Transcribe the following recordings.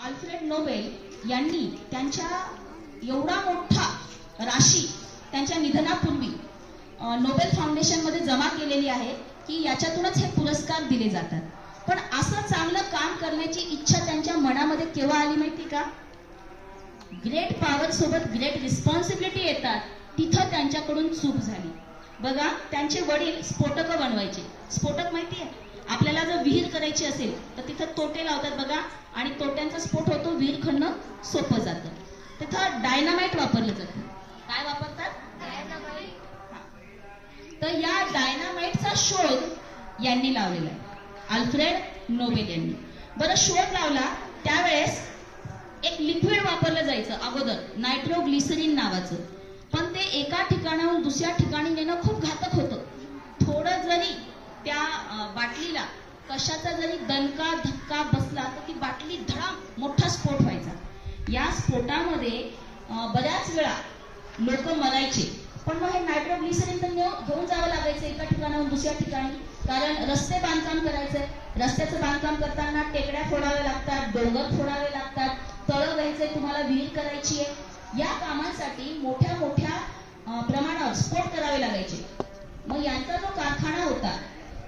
Alfred Nobel यांनी त्यांच्या एवढा मोठा राशी त्यांच्या निधनापूर्वी नोबेल फाउंडेशन मध्ये जमा केलेली आहे की याच्यातूनच हे पुरस्कार दिले जातात. पण असं चांगलं काम करण्याची इच्छा त्यांच्या मनामध्ये केव्हा आली माहिती का? ग्रेट पॉवर सोबत ग्रेट रिस्पॉन्सिबिलिटी येतात, तिथं त्यांच्याकडून चूक झाली. बघा, त्यांचे वडील स्फोटक बनवायचे. स्फोटक माहिती आहे आपल्याला? जर विहीर करायची असेल तर तिथं तोटे लावतात बघा, आणि तोट्यांचा स्फोट होतो, विहीर खणणं सोपं जातं. तिथं डायनामाइट वापरलं जातं. काय वापरतात? डायनामाइट. तर या डायनामाइटचा शोध यांनी लावलेला आहे, अल्फ्रेड नोबेल यांनी. बरं, शोध लावला त्यावेळेस एक लिक्विड वापरलं जायचं अगोदर, नायट्रोग्लिसरीन नावाचं. पण ते एका ठिकाणाहून दुसऱ्या ठिकाणी नेणं खूप घातक होतं. थोडं जरी त्या बाटलीला कशाचा जरी दणका धक्का बसला तर ती बाटली धडा मोठा स्फोट व्हायचा. या स्फोटामध्ये बऱ्याच वेळा लोक मरायचे. पण मग हे नायट्रोग्लिसरीन तर घेऊन जावं लागायचं एका ठिकाणाहून दुसऱ्या ठिकाणी, कारण रस्ते बांधकाम करायचंय. रस्त्याचं बांधकाम करताना टेकड्या फोडाव्या लागतात, डोंगर फोडावे लागतात, तळं घ्यायचंय, तुम्हाला विहीर करायची आहे. या कामांसाठी मोठ्या मोठ्या प्रमाणावर स्फोट करावे लागायचे. मग यांचा जो कारखाना होता,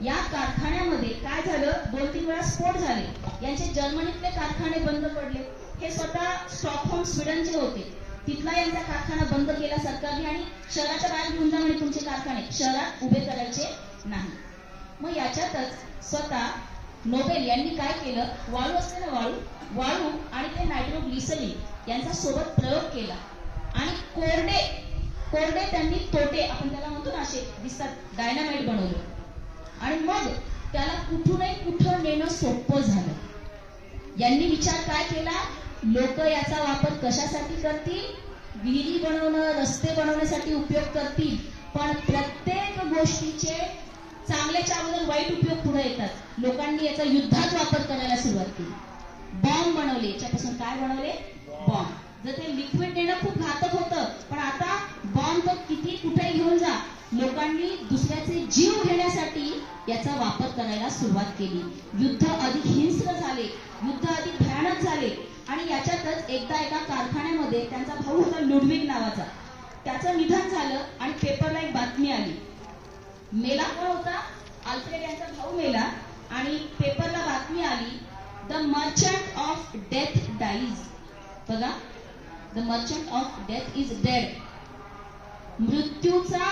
या कारखान्यामध्ये काय झालं, 2-3 वेळा स्फोट झाले. यांचे जर्मनीतले कारखाने बंद पडले. हे स्वतः स्टॉकहोम स्वीडनचे होते. तिथला यांचा कारखाना बंद केला सरकारने आणि शहराच्या बाहेर घेऊन जा म्हणे तुमचे कारखाने, शहरात उभे करायचे नाही. मग याच्यातच स्वतः नोबेल यांनी काय केलं, वाळू असते ना, वाळू आणि ते नायट्रोग्लिसरीन यांचा सोबत प्रयोग केला आणि कोरडे त्यांनी तोटे, आपण त्याला म्हणतो ना असे दिसतात, डायनामाइट बनवलं. आणि मग त्याला कुठूनही कुठं नेणं सोपं झालं. यांनी विचार काय केला, लोक याचा वापर कशासाठी करतील? विहिरी बनवणं, रस्ते बनवण्यासाठी उपयोग करतील. पण प्रत्येक गोष्टीचे चांगल्याच्या अगोदर वाईट उपयोग पुढे येतात. लोकांनी याचा युद्धात वापर करायला सुरुवात केली. बॉम्ब बनवले. याच्यापासून काय बनवले? बॉम्ब. जर ते लिक्विड देणं खूप घातक होतं, पण आता बॉम्ब तर किती कुठे घेऊन जा, लोकांनी दुसऱ्याचे जीव घेण्यासाठी याचा वापर करायला सुरुवात केली. युद्ध अधिक हिंस्र झाले, युद्ध अधिक भयानक झाले. आणि याच्यातच एकदा एका कारखान्यामध्ये त्यांचा भाऊ होता लुडविग नावाचा, त्याचं निधन झालं आणि पेपरला एक बातमी आली. मेला कोण होता? अल्फ्रेड यांचा भाऊ मेला आणि पेपरला बातमी आली, the merchant of death dies. बघा, the merchant of death is dead. मृत्यूचा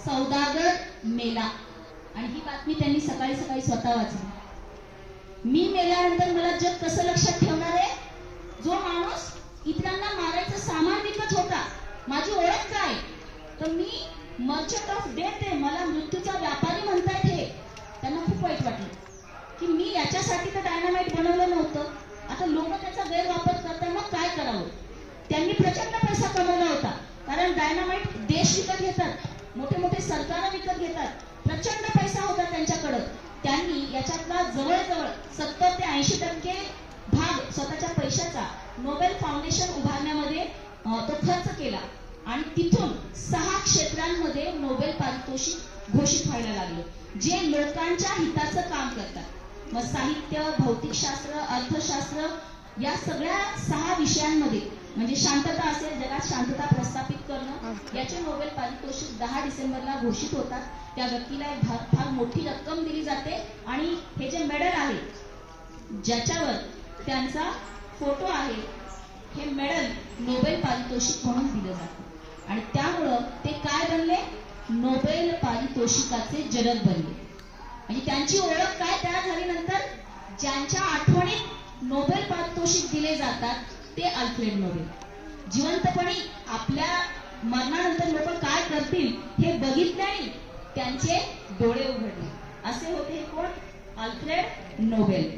सौदागर मेला. आणि ही बातमी त्यांनी सकाळी सकाळी स्वतः वाचली. मी मेल्यानंतर मला जग कसं लक्षात ठेवणार आहे? जो माणूस इतरांना मारायचं सामान विकत होता, माझी ओळख काय? तर मी मर्चंट ऑफ डेथ आहे, मला मृत्यूचा व्यापारी म्हणतायत. हे त्यांना खूप वाईट वाटलं की मी याच्यासाठी तर डायनामाइट बनवलं नव्हतं, आता लोक त्याचा गैरवापर करतात, मग काय करावं? त्यांनी प्रचंड पैसा कमवला होता, कारण डायनामाइट देश विकत घेतात, मोठे मोठे सरकार विकत घेतात, प्रचंड पैसा होता त्यांच्याकडं. त्यांनी याच्यातला जवळजवळ 70 ते 80% भाग स्वतःच्या पैशाचा नोबेल फाउंडेशन उभारण्यामध्ये तो खर्च केला. आणि तिथून 6 क्षेत्रांमध्ये नोबेल पारितोषिक घोषित व्हायला लागले, जे लोकांच्या हिताचं काम करतात. मग साहित्य, भौतिकशास्त्र, अर्थशास्त्र या सगळ्या 6 विषयांमध्ये, म्हणजे शांतता असेल, जगात शांतता प्रस्थापित करणं, याचे नोबेल पारितोषिक 10 डिसेंबरला घोषित होतात. त्या व्यक्तीला एक फार मोठी रक्कम दिली जाते आणि हे जे मेडल आहे, ज्याच्यावर त्यांचा फोटो आहे, हे मेडल नोबेल पारितोषिक म्हणून दिलं जातं. आणि त्यामुळं ते काय बनले? नोबेल पारितोषिकाचे जनक बनले. म्हणजे त्यांची ओळख काय तयार झाली नंतर? ज्यांच्या आठवणीत नोबेल पारितोषिक दिले जातात ते अल्फ्रेड नोबेल. जिवंतपणी आपल्या मरणानंतर लोक काय करतील हे बघितल्याने त्यांचे डोळे उघडले. असे होते हे कोण? Alfred Nobel.